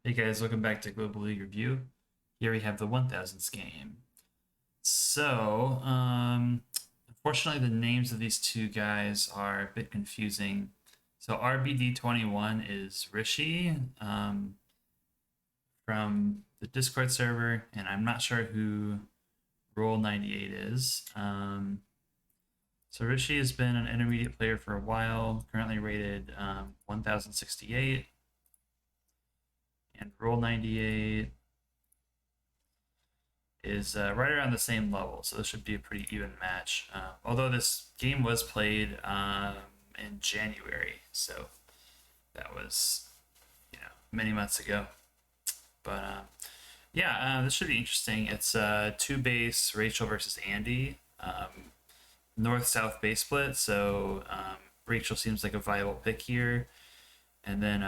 Hey guys, welcome back to Global League Review. Here we have the 1000s game. So, unfortunately, the names of these two guys are a bit confusing. So, RBD21 is Rishi from the Discord server, and I'm not sure who Roll98 is. So, Rishi has been an intermediate player for a while, currently rated 1068, and Roll98 is right around the same level, so this should be a pretty even match. Although this game was played in January, so that was many months ago. But yeah, this should be interesting. It's two base Rachel versus Andy, north-south base split. So Rachel seems like a viable pick here, and then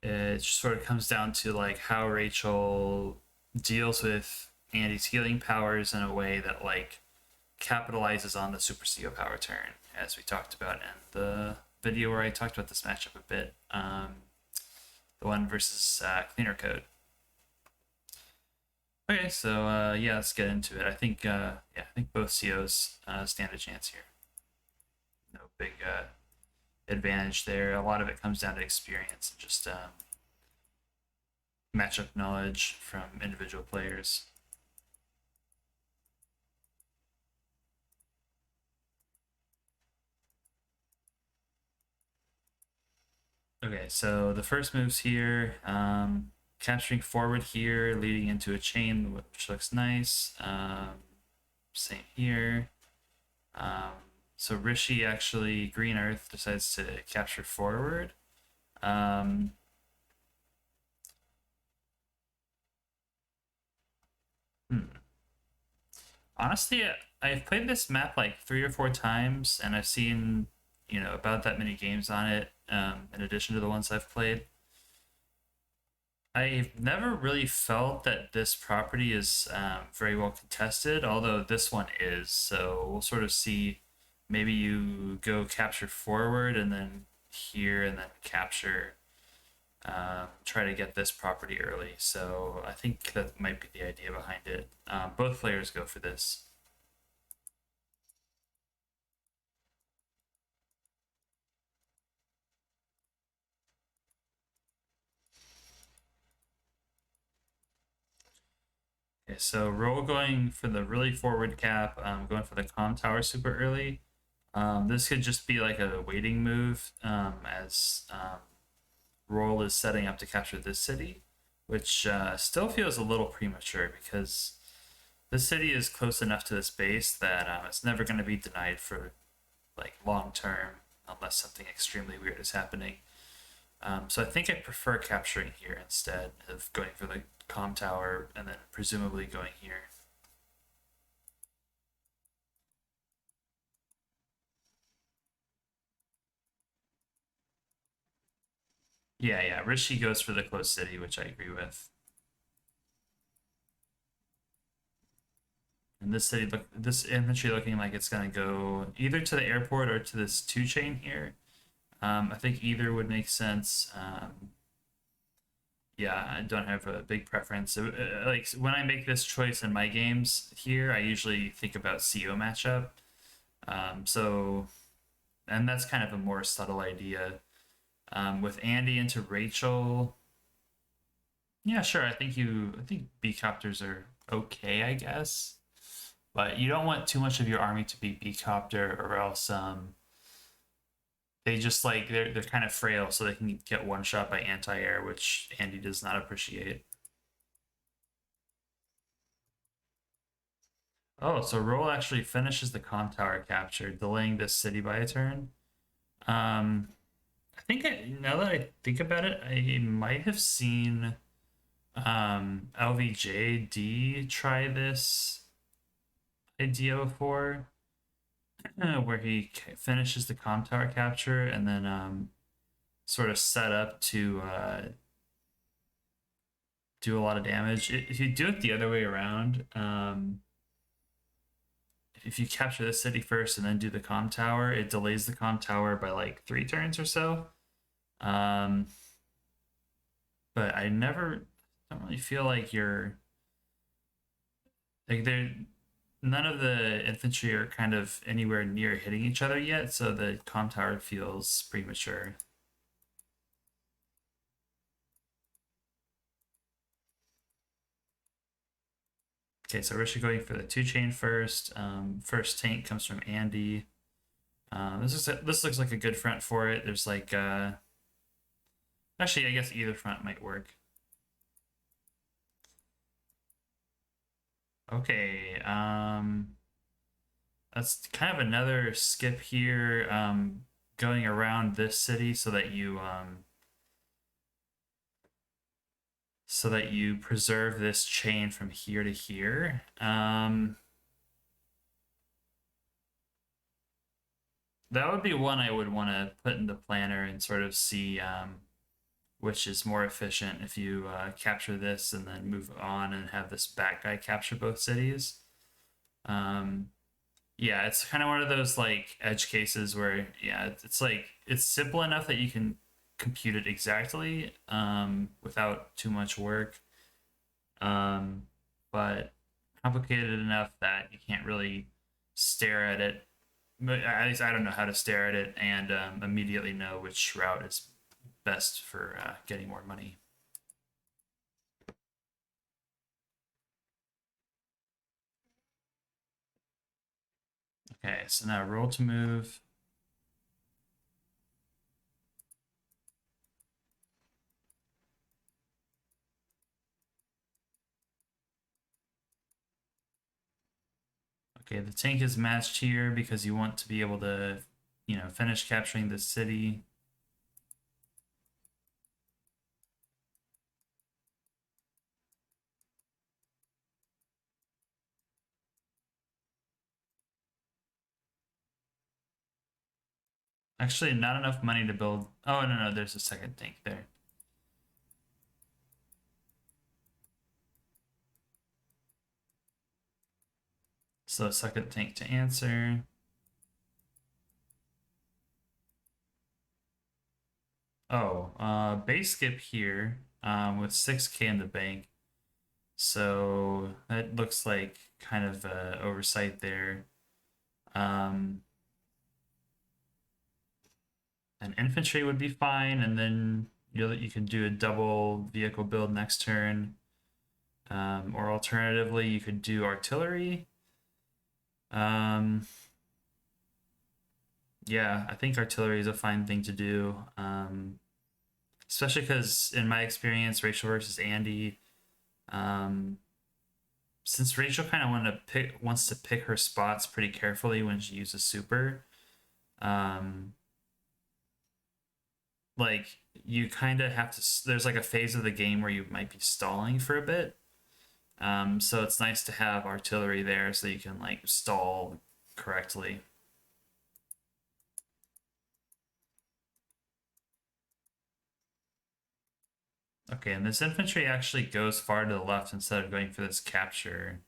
it just sort of comes down to like how Rachel deals with Andy's healing powers in a way that like capitalizes on the Super CO power turn, as we talked about in the video where I talked about this matchup a bit. The one versus Cleaner Code. Okay, so yeah, let's get into it. I think I think both COs stand a chance here. No big advantage there. A lot of it comes down to experience and just matchup knowledge from individual players. Okay, so the first move's here. Capturing forward here, leading into a chain, which looks nice. Same here. So Rishi actually, Green Earth, decides to capture forward. Honestly, I've played this map like 3 or 4 times, and I've seen, about that many games on it, in addition to the ones I've played. I've never really felt that this property is very well contested, although this one is. So we'll sort of see. Maybe you go capture forward and then here and then capture. Try to get this property early. So I think that might be the idea behind it. Both players go for this. Okay, so Roll going for the really forward cap, going for the comm tower super early. This could just be like a waiting move as Roll is setting up to capture this city, which still feels a little premature because this city is close enough to this base that it's never going to be denied for like long term unless something extremely weird is happening. So I think I prefer capturing here instead of going for the comm tower and then presumably going here. Yeah. Rishi goes for the close city, which I agree with. And this infantry looking like it's gonna go either to the airport or to this 2 chain here. I think either would make sense. Yeah, I don't have a big preference. Like when I make this choice in my games here, I usually think about CO matchup. So, and that's kind of a more subtle idea. With Andy into Rachel, yeah, sure. I think B copters are okay, I guess, but you don't want too much of your army to be B copter, or else they just like they're kind of frail, so they can get one shot by anti-air, which Andy does not appreciate. Oh, so Roll actually finishes the comm tower capture, delaying this city by a turn. Um, I think now that I think about it, I might have seen LVJD try this idea before, where he finishes the comm tower capture and then sort of set up to do a lot of damage. If you do it the other way around, if you capture the city first and then do the comm tower, it delays the comm tower by like 3 turns or so. but I never don't really feel like you're like there. None of the infantry are kind of anywhere near hitting each other yet, so the comm tower feels premature. Okay, so we're actually going for the 2 chain first. First tank comes from Andy. This looks like a good front for it. There's like actually I guess either front might work. Okay, that's kind of another skip here. Going around this city so that you preserve this chain from here to here. That would be one I would want to put in the planner and sort of see which is more efficient if you capture this and then move on and have this back guy capture both cities. Um, yeah, it's kind of one of those like edge cases where it's like it's simple enough that you can compute it exactly without too much work, um, but complicated enough that you can't really stare at it. At least I don't know how to stare at it and immediately know which route is best for getting more money. Okay, so now roll to move. Okay, the tank is matched here because you want to be able to, finish capturing this city. Actually, not enough money to build. Oh, no, there's a second tank there. So, second tank to answer. Oh, base skip here with 6K in the bank. So, that looks like kind of oversight there. Um, and infantry would be fine, and then you can do a double vehicle build next turn. Or alternatively, you could do artillery. Yeah, I think artillery is a fine thing to do, especially because in my experience, Rachel versus Andy, um, since Rachel kind of wants to pick her spots pretty carefully when she uses super, um, like you kind of have to. There's like a phase of the game where you might be stalling for a bit. So it's nice to have artillery there so you can like stall correctly. Okay, and this infantry actually goes far to the left instead of going for this capture.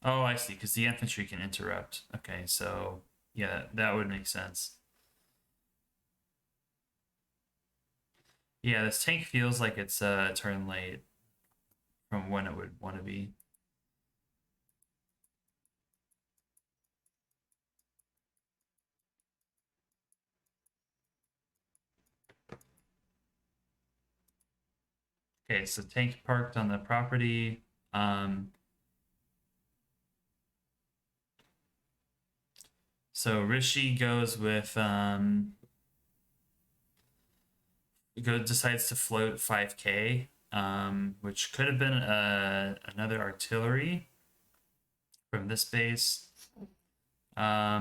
Oh, I see, because the infantry can interrupt. Okay, so yeah, that would make sense. Yeah, this tank feels like it's a turn late from when it would want to be. Okay, so tank parked on the property. So Rishi goes with decides to float 5K, which could have been another artillery from this base. I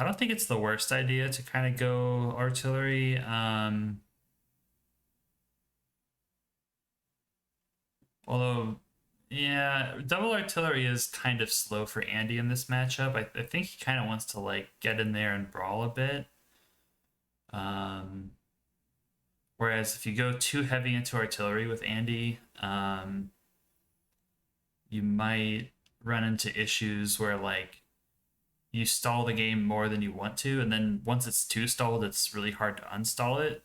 don't think it's the worst idea to kind of go artillery. Although, yeah, double artillery is kind of slow for Andy in this matchup. I think he kind of wants to like get in there and brawl a bit. Um, whereas if you go too heavy into artillery with Andy, you might run into issues where like you stall the game more than you want to, and then once it's too stalled, it's really hard to unstall it.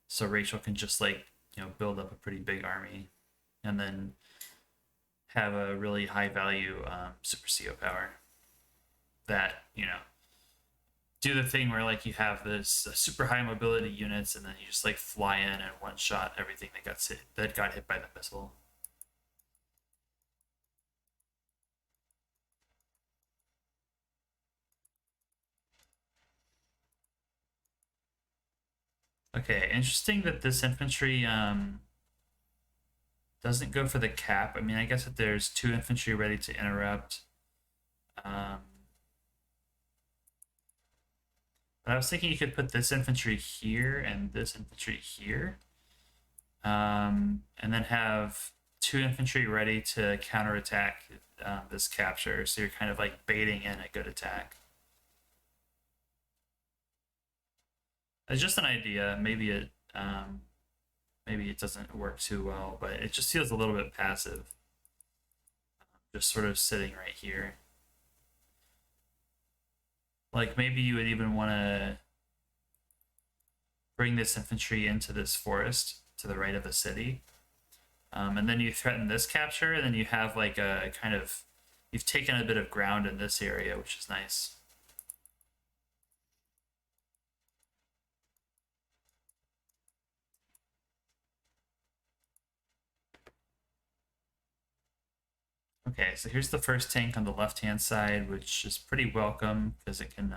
So Rachel can just like build up a pretty big army, and then have a really high value super CO power that do the thing where like you have this super high mobility units, and then you just like fly in and one shot everything that got hit by the missile. Okay, interesting that this infantry doesn't go for the cap. I mean, I guess if there's 2 infantry ready to interrupt. Um, but I was thinking you could put this infantry here and this infantry here. And then have 2 infantry ready to counterattack this capture. So you're kind of like baiting in a good attack. It's just an idea. Maybe it doesn't work too well, but it just feels a little bit passive. Just sort of sitting right here. Like maybe you would even want to bring this infantry into this forest to the right of the city. And then you threaten this capture, and then you have like a kind of, you've taken a bit of ground in this area, which is nice. Okay, so here's the first tank on the left-hand side, which is pretty welcome because it can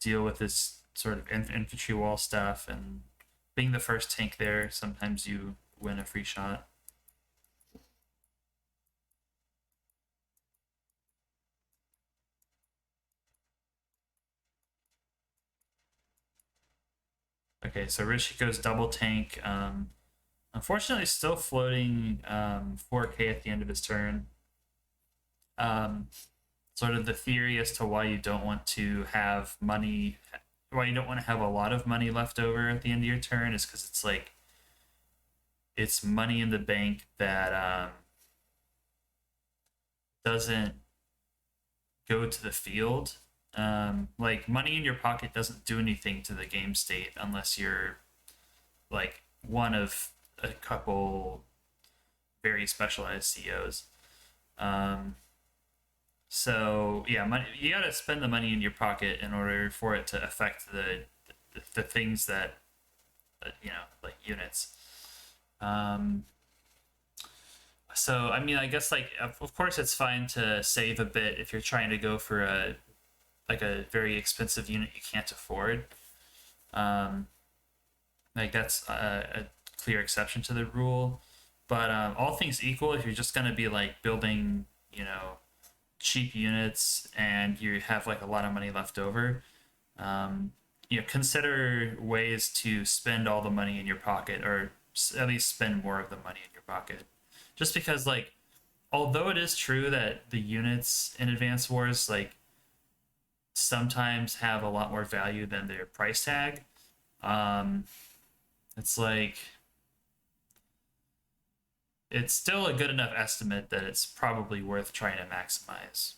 deal with this sort of infantry wall stuff, and being the first tank there, sometimes you win a free shot. Okay, so Rishiko's double tank. Unfortunately, still floating 4K at the end of his turn. Sort of the theory as to why you don't want to have money, why you don't want to have a lot of money left over at the end of your turn is because it's like, it's money in the bank that doesn't go to the field. Like money in your pocket doesn't do anything to the game state unless you're like one of a couple very specialized COs. So yeah, money, you gotta spend the money in your pocket in order for it to affect the things that like units. Um, so I mean, I guess like of course it's fine to save a bit if you're trying to go for a very expensive unit you can't afford. Um, like that's a clear exception to the rule. But all things equal, if you're just gonna be like building, cheap units and you have like a lot of money left over, um, consider ways to spend all the money in your pocket, or at least spend more of the money in your pocket. Just because, like, although it is true that the units in Advanced Wars like sometimes have a lot more value than their price tag, um, it's like it's still a good enough estimate that it's probably worth trying to maximize.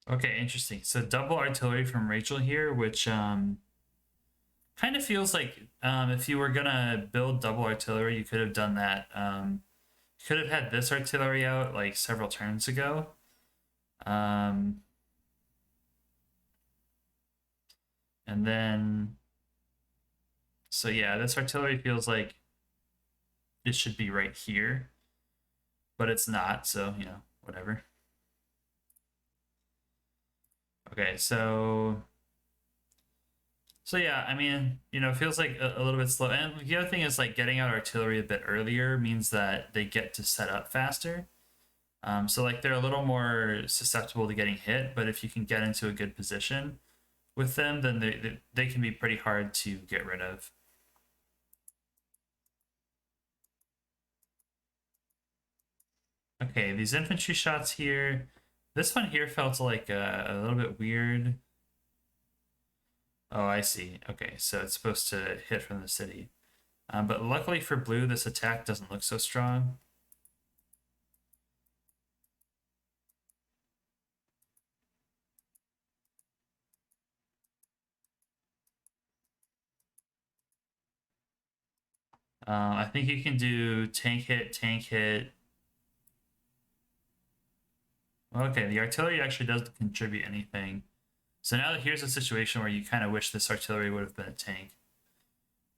Okay, interesting. So double artillery from Rachel here, which kind of feels like if you were gonna build double artillery, you could have done that. You could have had this artillery out like several turns ago. Um, and then, so yeah, this artillery feels like it should be right here, but it's not. So whatever. Okay, so yeah, I mean, it feels like a little bit slow. And the other thing is like getting out artillery a bit earlier means that they get to set up faster. So like they're a little more susceptible to getting hit, but if you can get into a good position with them, then they can be pretty hard to get rid of. Okay, these infantry shots here, This one here felt like a little bit weird. Oh, I see. Okay, so it's supposed to hit from the city. But luckily for blue, this attack doesn't look so strong. I think you can do tank hit, tank hit. Okay, the artillery actually doesn't contribute anything. So now here's a situation where you kind of wish this artillery would have been a tank.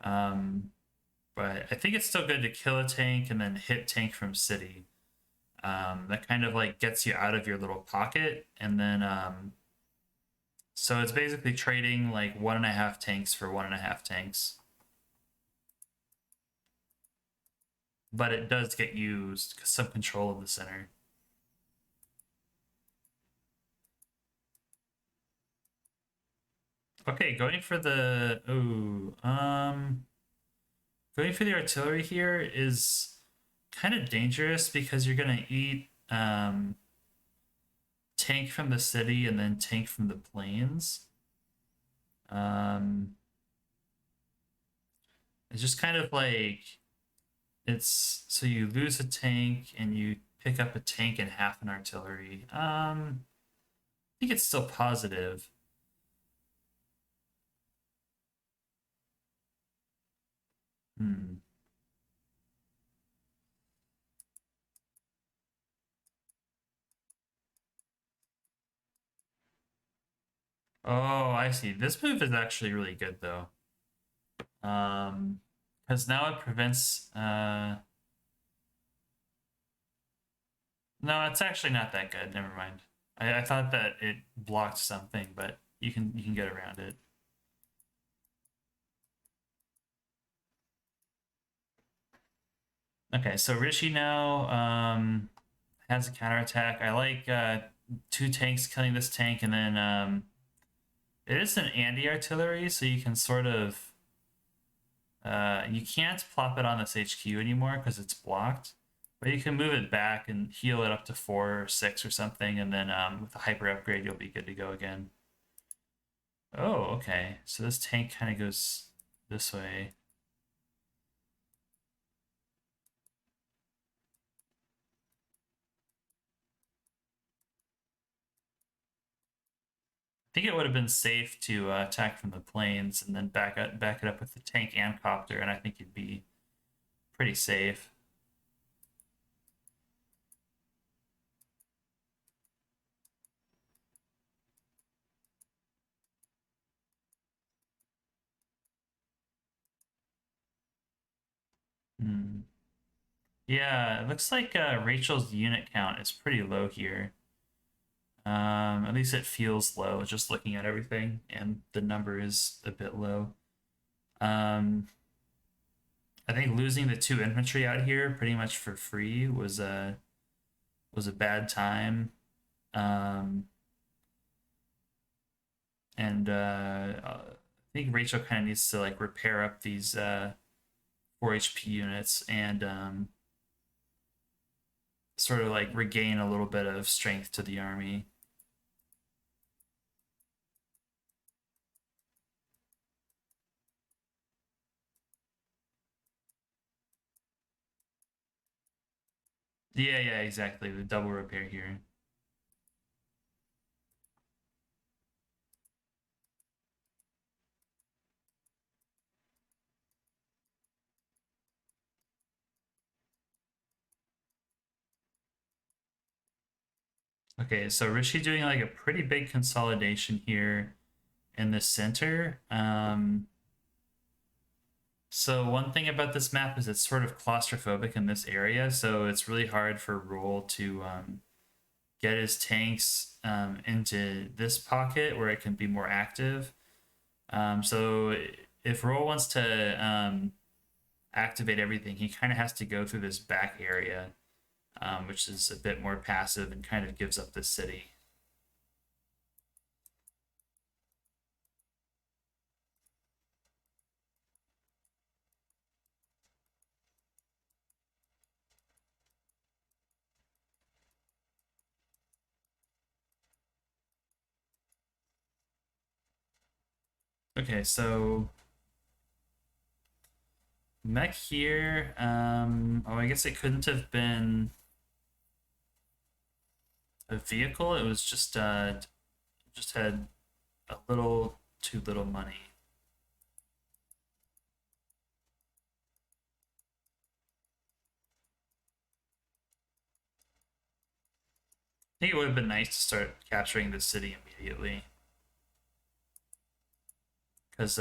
Um, but I think it's still good to kill a tank and then hit tank from city. That kind of like gets you out of your little pocket, and then so it's basically trading like 1.5 tanks for 1.5 tanks. But it does get you some control of the center. Okay, going for the going for the artillery here is kind of dangerous because you're gonna eat tank from the city and then tank from the plains. Um, it's just kind of like it's so you lose a tank and you pick up a tank and half an artillery. I think it's still positive. Hmm. Oh, I see. This move is actually really good though. Because now it prevents. No, it's actually not that good. Never mind. I thought that it blocked something, but you can get around it. Okay, so Rishi now has a counterattack. I like two tanks killing this tank, and then it is an anti-artillery, so you can sort of you can't plop it on this HQ anymore because it's blocked, but you can move it back and heal it up to 4 or 6 or something, and then with a hyper upgrade, you'll be good to go again. Oh, okay. So this tank kind of goes this way. I think it would have been safe to attack from the planes and then back it up with the tank and copter, and I think you'd be pretty safe. Hmm. Yeah, it looks like Rachel's unit count is pretty low here. At least it feels low just looking at everything, and the number is a bit low. Um, I think losing the 2 infantry out here pretty much for free was a bad time. Um, and I think Rachel kind of needs to like repair up these 4 HP units and sort of like regain a little bit of strength to the army. Yeah, exactly. The double repair here. Okay, so Rishi doing like a pretty big consolidation here in the center. So one thing about this map is it's sort of claustrophobic in this area, so it's really hard for Roll to get his tanks into this pocket where it can be more active. So if Roll wants to activate everything, he kind of has to go through this back area, which is a bit more passive and kind of gives up the city. Okay, so mech here. Oh, I guess it couldn't have been a vehicle. It was just had a little too little money. I think it would have been nice to start capturing the city immediately, because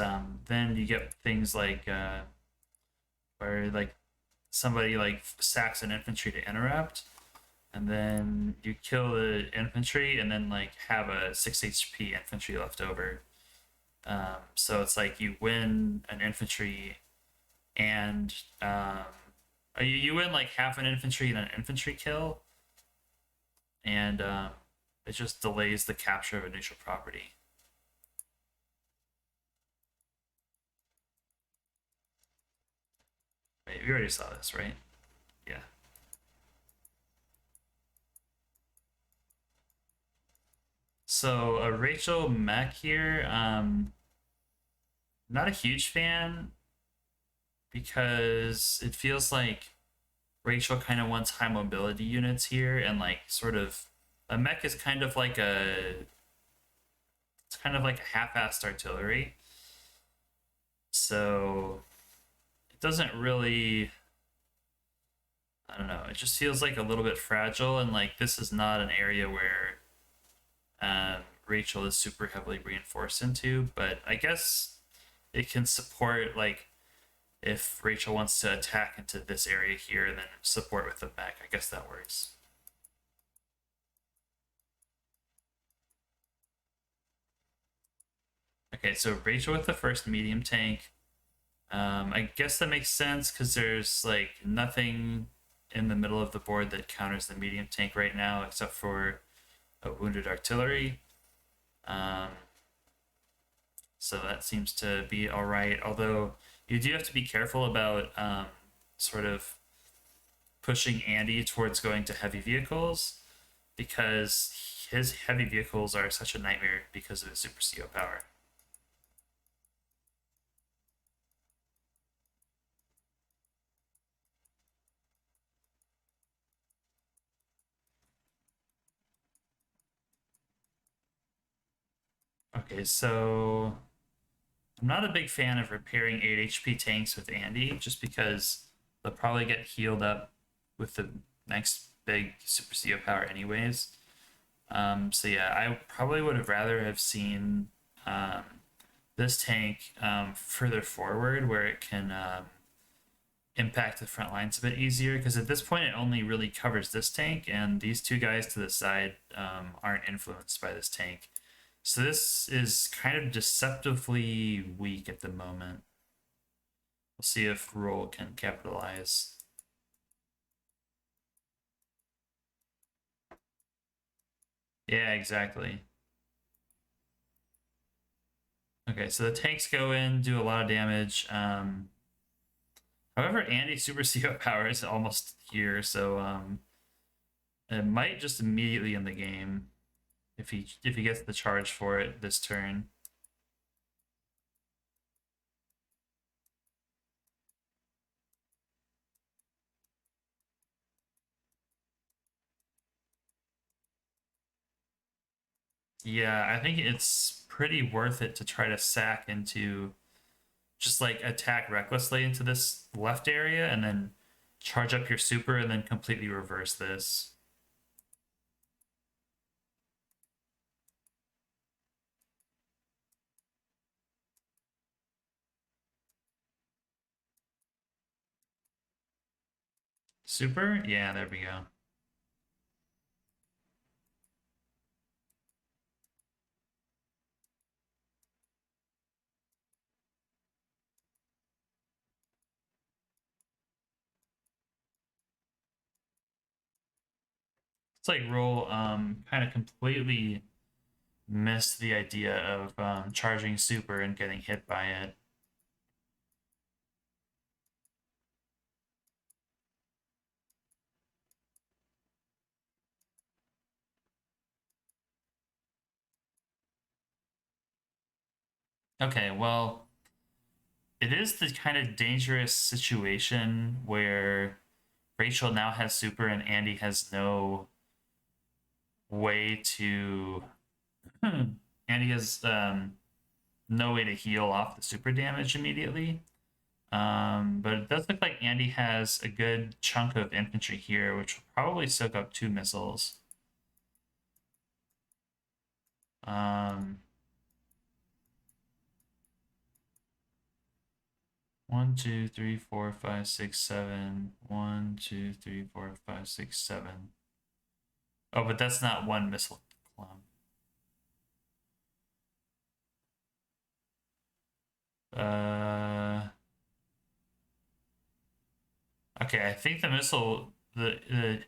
then you get things like where like somebody like sacks an infantry to interrupt, and then you kill the infantry, and then like have a 6 HP infantry left over. So it's like you win an infantry and you win like half an infantry and an infantry kill, and it just delays the capture of a neutral property. Wait, we already saw this, right? Yeah. So Rachel Mech here, not a huge fan because it feels like Rachel kind of wants high mobility units here, and like sort of a mech is kind of like it's kind of like a half-assed artillery. So it doesn't really, I don't know, it just feels like a little bit fragile, and like this is not an area where Rachel is super heavily reinforced into, but I guess it can support like if Rachel wants to attack into this area here, then support with the mech. I guess that works. Okay, so Rachel with the first medium tank. I guess that makes sense because there's like nothing in the middle of the board that counters the medium tank right now except for a wounded artillery. Um, so that seems to be all right. Although you do have to be careful about sort of pushing Andy towards going to heavy vehicles because his heavy vehicles are such a nightmare because of his super CO power. Okay, so I'm not a big fan of repairing 8 HP tanks with Andy just because they'll probably get healed up with the next big Super CO power, anyways. So yeah, I probably would have rather have seen um, this tank further forward where it can impact the front lines a bit easier because at this point it only really covers this tank, and these two guys to the side aren't influenced by this tank. So this is kind of deceptively weak at the moment. We'll see if Roll can capitalize. Yeah, exactly. Okay, so the tanks go in, do a lot of damage. However, Andy's Super CO power is almost here, so it might just immediately end the game if he gets the charge for it this turn. Yeah, I think it's pretty worth it to try to sack into just like attack recklessly into this left area and then charge up your super and then completely reverse this. Super? Yeah, there we go. It's like Roll kind of completely missed the idea of charging super and getting hit by it. Okay, well, it is the kind of dangerous situation where Rachel now has super and Andy has no way to. Andy has no way to heal off the super damage immediately. But it does look like Andy has a good chunk of infantry here, which will probably soak up 2 missiles. Um, 1, 2, 3, 4, 5, 6, 7. 1, 2, 3, 4, 5, 6, 7. Oh, but that's not one missile clump. Uh, okay, I think the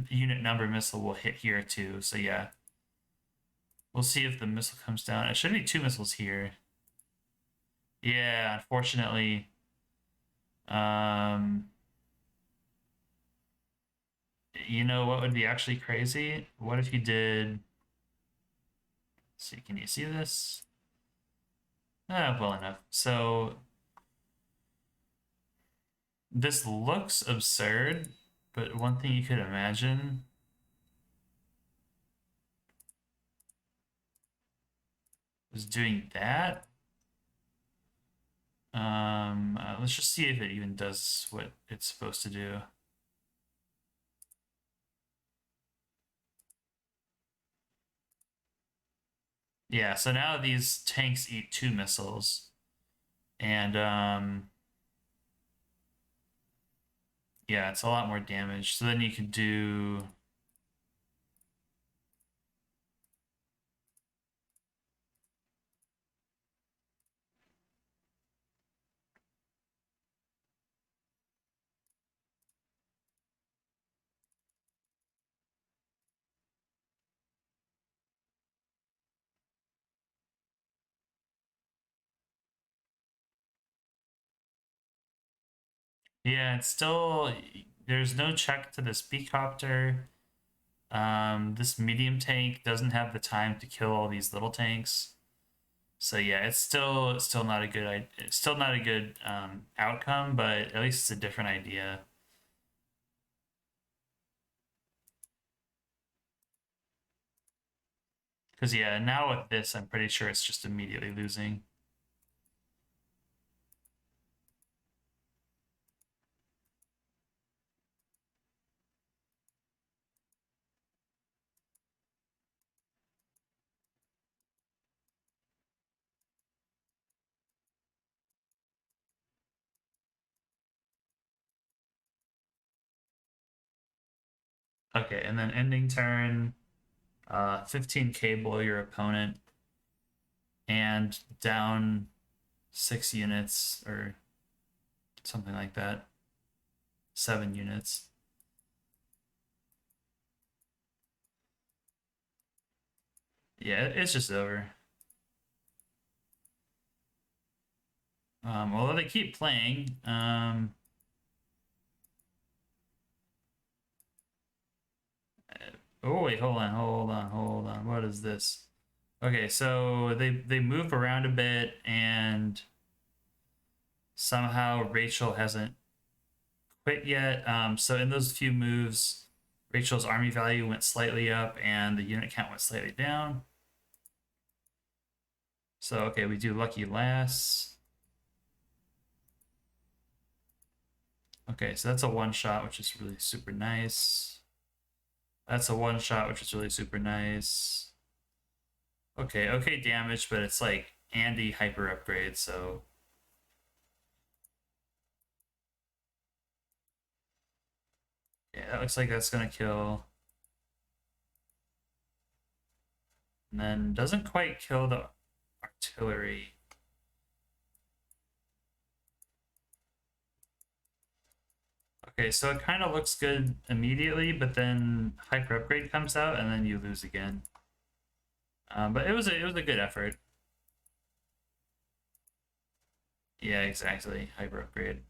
unit number missile will hit here too. So yeah, we'll see if the missile comes down. It should be 2 missiles here. Yeah, unfortunately. Um, you know what would be actually crazy? What if you did? See, can you see this? Well enough. So this looks absurd, but one thing you could imagine is doing that. Let's just see if it even does what it's supposed to do. Yeah, so now these tanks eat 2 missiles, and yeah, it's a lot more damage. So then you can do. Yeah, it's still there's no check to the speedcopter. This medium tank doesn't have the time to kill all these little tanks. So yeah, it's still not a good it's still not a good outcome, but at least it's a different idea. Because yeah, now with this, I'm pretty sure it's just immediately losing. Okay, and then ending turn, 15k below your opponent, and down 6 units or something like that, 7 units. Yeah, it's just over. Although they keep playing, oh wait, hold on. What is this? Okay, so they move around a bit, and somehow Rachel hasn't quit yet. So in those few moves, Rachel's army value went slightly up, and the unit count went slightly down. So okay, we do lucky last. Okay, so that's a one shot, which is really super nice. That's a one shot, which is really super nice. Okay, okay damage, but it's like Andy hyper upgrade, so yeah, that looks like that's gonna kill. And then doesn't quite kill the artillery. Okay, so it kind of looks good immediately, but then hyper upgrade comes out, and then you lose again. But it was a good effort. Yeah, exactly. Hyper upgrade.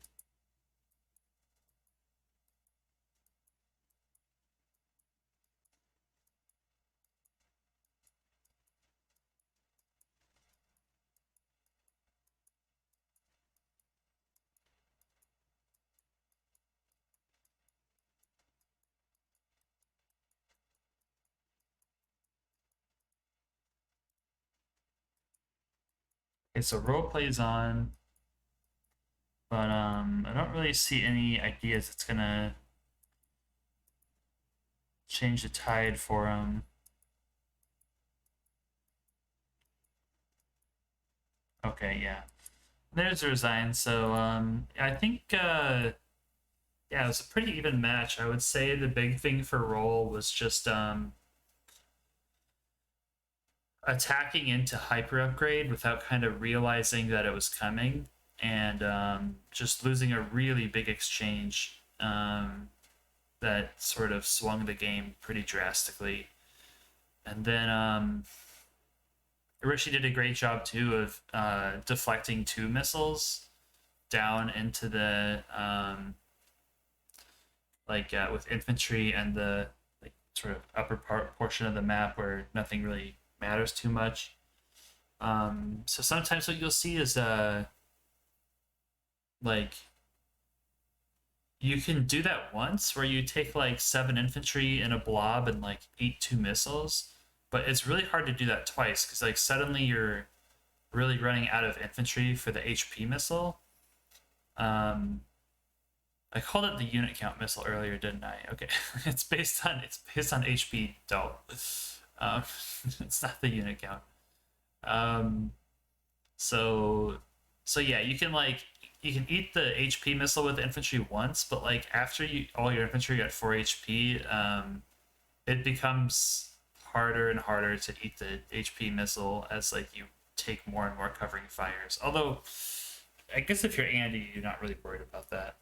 Okay, so role plays on, but I don't really see any ideas that's gonna change the tide for him. Okay, yeah. There's the resign. So I think yeah, it was a pretty even match. I would say the big thing for Roll was just attacking into hyper upgrade without kind of realizing that it was coming, and just losing a really big exchange that sort of swung the game pretty drastically. And then Rishi did a great job too of deflecting two missiles down into the with infantry and the like sort of upper portion of the map where nothing really matters too much. So sometimes what you'll see is like you can do that once where you take like 7 infantry in a blob and like eat two missiles, but it's really hard to do that twice because like suddenly you're really running out of infantry for the HP missile. Um, I called it the unit count missile earlier, didn't I? Okay, it's based on HP. Don't. Um, it's not the unit count. Um, so so yeah, you can eat the HP missile with the infantry once, but like after you all your infantry at 4 HP, it becomes harder and harder to eat the HP missile as like you take more and more covering fires. Although I guess if you're Andy, you're not really worried about that.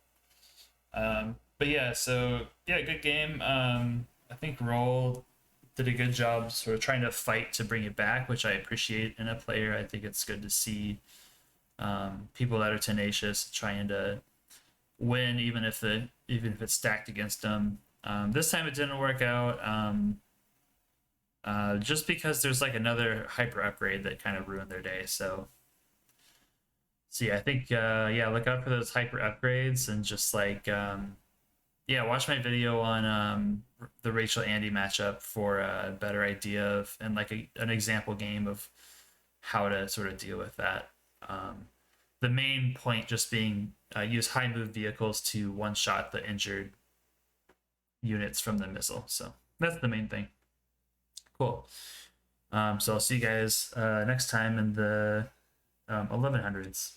But yeah, so yeah, good game. I think Roll did a good job sort of trying to fight to bring it back, which I appreciate in a player. I think it's good to see people that are tenacious trying to win, even if it's stacked against them. This time it didn't work out, just because there's like another hyper upgrade that kind of ruined their day. So yeah, I think yeah, look out for those hyper upgrades and just like yeah, watch my video on the Rachel Andy matchup for a better idea of and like an example game of how to sort of deal with that. Um, the main point just being use high move vehicles to one shot the injured units from the missile. So that's the main thing. Cool. So I'll see you guys next time in the 1100s.